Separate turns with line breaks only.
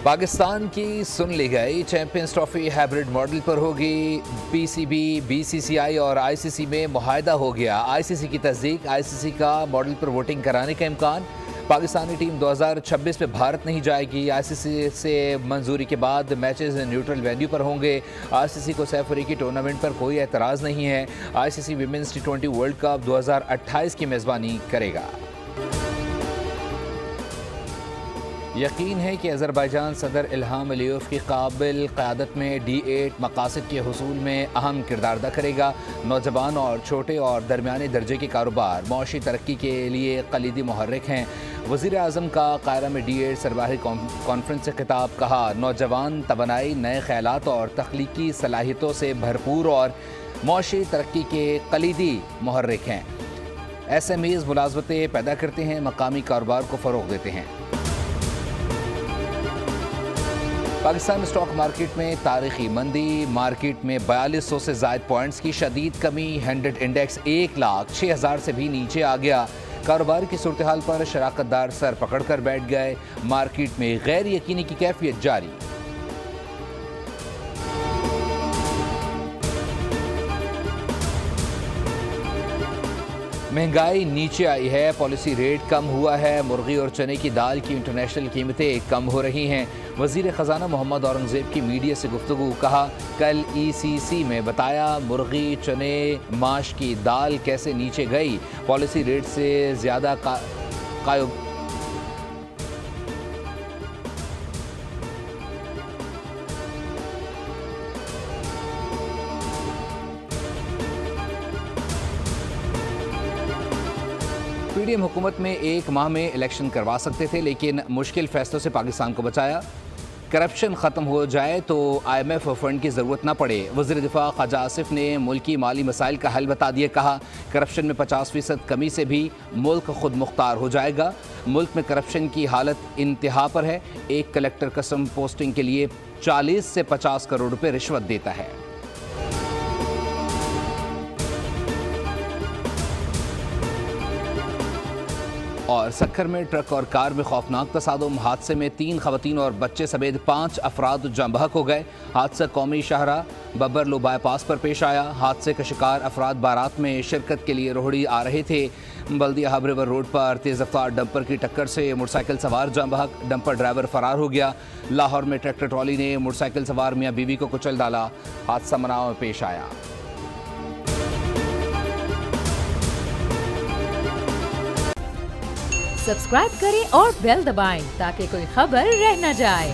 پاکستان کی سن لی گئی چیمپئنز ٹرافی ہائبرڈ ماڈل پر ہوگی۔ پی سی بی، بی سی سی آئی اور آئی سی سی میں معاہدہ ہو گیا۔ آئی سی سی کی تصدیق، آئی سی سی کا ماڈل پر ووٹنگ کرانے کا امکان۔ پاکستانی ٹیم 2026 میں بھارت نہیں جائے گی۔ آئی سی سی سے منظوری کے بعد میچز نیوٹرل وینیو پر ہوں گے۔ آئی سی سی کو سیف افریقی ٹورنامنٹ پر کوئی اعتراض نہیں ہے۔ آئی سی سی ویمنز ٹی20 ورلڈ کپ 2028 کی میزبانی کرے گا۔ یقین ہے کہ آذربائیجان صدر الہام علیوف کی قابل قیادت میں D8 مقاصد کے حصول میں اہم کردار ادا کرے گا۔ نوجوان اور چھوٹے اور درمیانے درجے کے کاروبار معاشی ترقی کے لیے کلیدی محرک ہیں۔ وزیر اعظم کا قاہرہ میں D8 سربراہی کانفرنس سے خطاب، کہا نوجوان توانائی، نئے خیالات اور تخلیقی صلاحیتوں سے بھرپور اور معاشی ترقی کے کلیدی محرک ہیں۔ ایس ایم ایز ملازمتیں پیدا کرتے ہیں، مقامی کاروبار کو فروغ دیتے ہیں۔ پاکستان اسٹاک مارکیٹ میں تاریخی مندی، مارکیٹ میں 4200 سے زائد پوائنٹس کی شدید کمی۔ 100 انڈیکس 1,06,000 سے بھی نیچے آ گیا۔ کاروبار کی صورتحال پر شراکت دار سر پکڑ کر بیٹھ گئے۔ مارکیٹ میں غیر یقینی کی کیفیت جاری۔ مہنگائی نیچے آئی ہے، پالیسی ریٹ کم ہوا ہے۔ مرغی اور چنے کی دال کی انٹرنیشنل قیمتیں کم ہو رہی ہیں۔ وزیر خزانہ محمد اورنگزیب کی میڈیا سے گفتگو، کہا کل ای سی سی میں بتایا مرغی، چنے، ماش کی دال کیسے نیچے گئی۔ پالیسی ریٹ سے زیادہ پی ڈی ایم حکومت میں 1 ماہ میں الیکشن کروا سکتے تھے، لیکن مشکل فیصلوں سے پاکستان کو بچایا۔ کرپشن ختم ہو جائے تو آئی ایم ایف فنڈ کی ضرورت نہ پڑے۔ وزیر دفاع خواجہ آصف نے ملکی مالی مسائل کا حل بتا دیا، کہا کرپشن میں 50% کمی سے بھی ملک خود مختار ہو جائے گا۔ ملک میں کرپشن کی حالت انتہا پر ہے۔ ایک کلیکٹر کسٹم پوسٹنگ کے لیے 40 سے 50 کروڑ روپے رشوت دیتا ہے۔ اور سکھر میں ٹرک اور کار میں خوفناک تصادم، حادثے میں 3 خواتین اور بچے سمیت 5 افراد جاں بحق ہو گئے۔ حادثہ قومی شاہراہ ببرلو بائی پاس پر پیش آیا۔ حادثے کا شکار افراد بارات میں شرکت کے لیے روہڑی آ رہے تھے۔ بلدیہ ہب ریور روڈ پر تیز رفتار ڈمپر کی ٹکر سے موٹر سائیکل سوار جاں بحق، ڈمپر ڈرائیور فرار ہو گیا۔ لاہور میں ٹریکٹر ٹرالی نے موٹر سائیکل سوار میاں بیوی کو کچل ڈالا۔ حادثہ مناؤ میں پیش آیا۔
سبسکرائب کریں اور بیل دبائیں تاکہ کوئی خبر رہ نہ جائے۔